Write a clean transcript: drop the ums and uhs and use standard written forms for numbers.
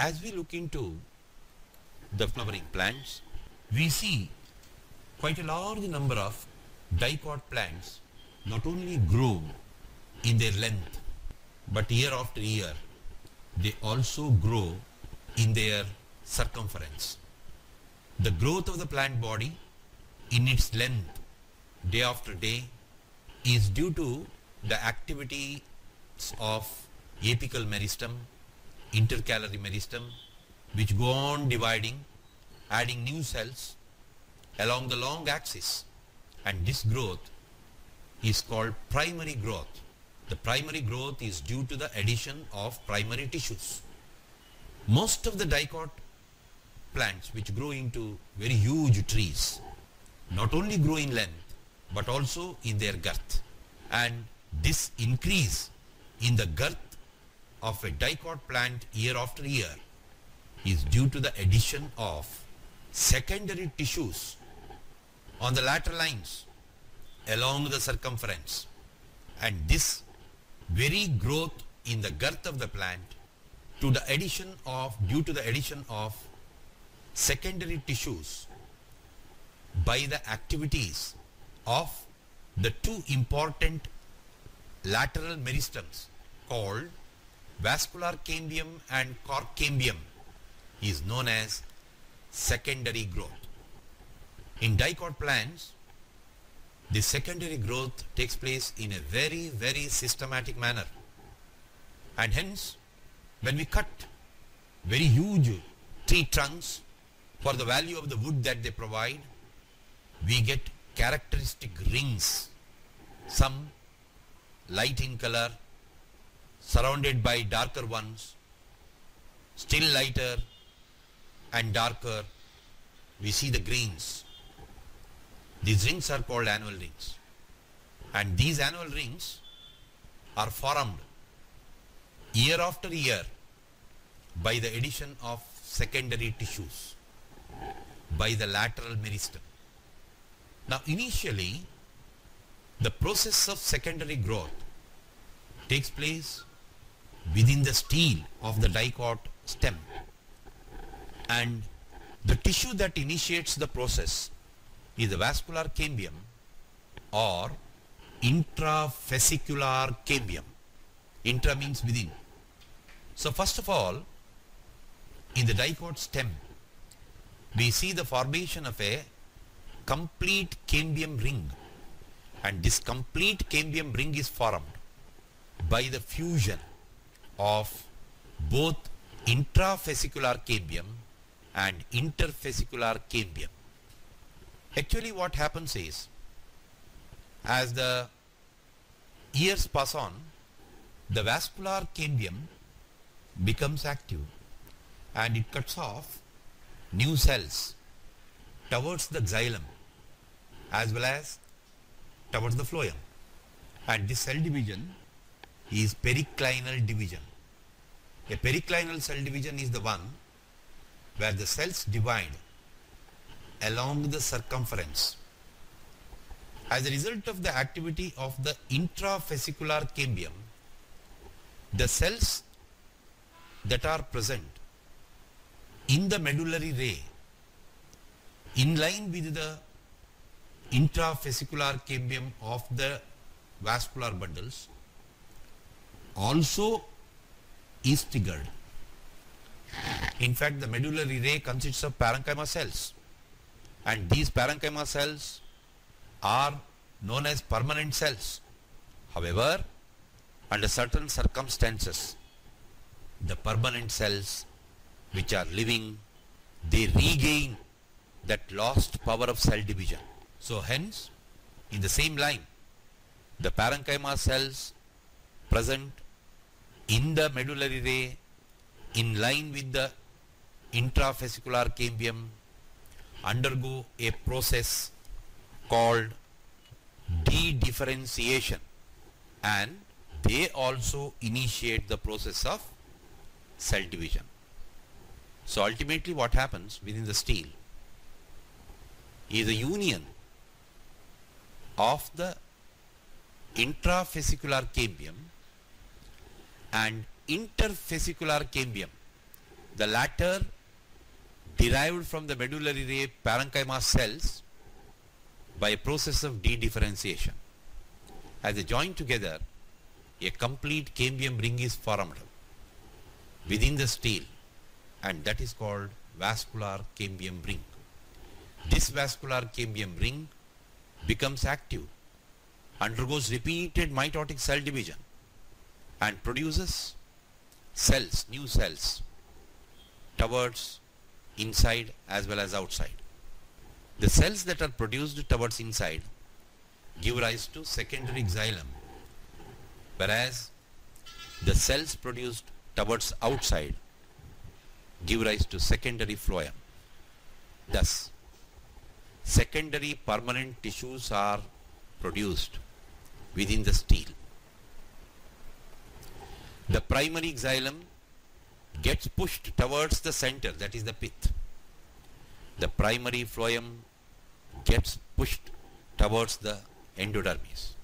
as we look into the flowering plants, we see quite a large number of dicot plants not only grow in their length, but year after year, they also grow in their circumference. The growth of the plant body in its length day after day is due to the activities of apical meristem, intercalary meristem, which go on dividing, adding new cells along the long axis, and this growth is called primary growth. The primary growth is due to the addition of primary tissues. Most of the dicot plants which grow into very huge trees not only grow in length but also in their girth, and this increase in the girth of a dicot plant year after year is due to the addition of secondary tissues on the lateral lines along the circumference, and this very growth in the girth of the plant due to the addition of secondary tissues by the activities of the two important lateral meristems called vascular cambium and cork cambium is known as secondary growth. In dicot plants, the secondary growth takes place in a very, very systematic manner, and hence when we cut very huge tree trunks for the value of the wood that they provide, we get characteristic rings, some light in color, surrounded by darker ones, still lighter and darker, we see the greens. These rings are called annual rings, and these annual rings are formed year after year by the addition of secondary tissues by the lateral meristem. Now initially, the process of secondary growth takes place within the stele of the dicot stem, and the tissue that initiates the process is the vascular cambium or intravesicular cambium. Intra means within. So first of all, in the dicot stem, we see the formation of a complete cambium ring, and this complete cambium ring is formed by the fusion of both intravesicular cambium and intervesicular cambium. Actually what happens is, as the years pass on, the vascular cambium becomes active and it cuts off new cells towards the xylem as well as towards the phloem, and this cell division is periclinal division. A periclinal cell division is the one where the cells divide along the circumference. As a result of the activity of the intravesicular cambium, the cells that are present in the medullary ray in line with the intravesicular cambium of the vascular bundles also is triggered. In fact, the medullary ray consists of parenchyma cells, and these parenchyma cells are known as permanent cells. However, under certain circumstances, the permanent cells which are living, they regain that lost power of cell division. So hence, in the same line, the parenchyma cells present in the medullary ray in line with the intravesicular cambium undergo a process called de-differentiation, and they also initiate the process of cell division. So ultimately what happens within the stele is a union of the intravesicular cambium and intervesicular cambium The latter derived from the medullary ray parenchyma cells by a process of dedifferentiation. As they join together, a complete cambium ring is formed within the stele, and that is called vascular cambium ring. This vascular cambium ring becomes active, undergoes repeated mitotic cell division, and produces cells, new cells, towards inside as well as outside. The cells that are produced towards inside give rise to secondary xylem, whereas the cells produced towards outside give rise to secondary phloem. Thus, secondary permanent tissues are produced within the stele. The primary xylem gets pushed towards the center, that is the pith. The primary phloem gets pushed towards the endodermis.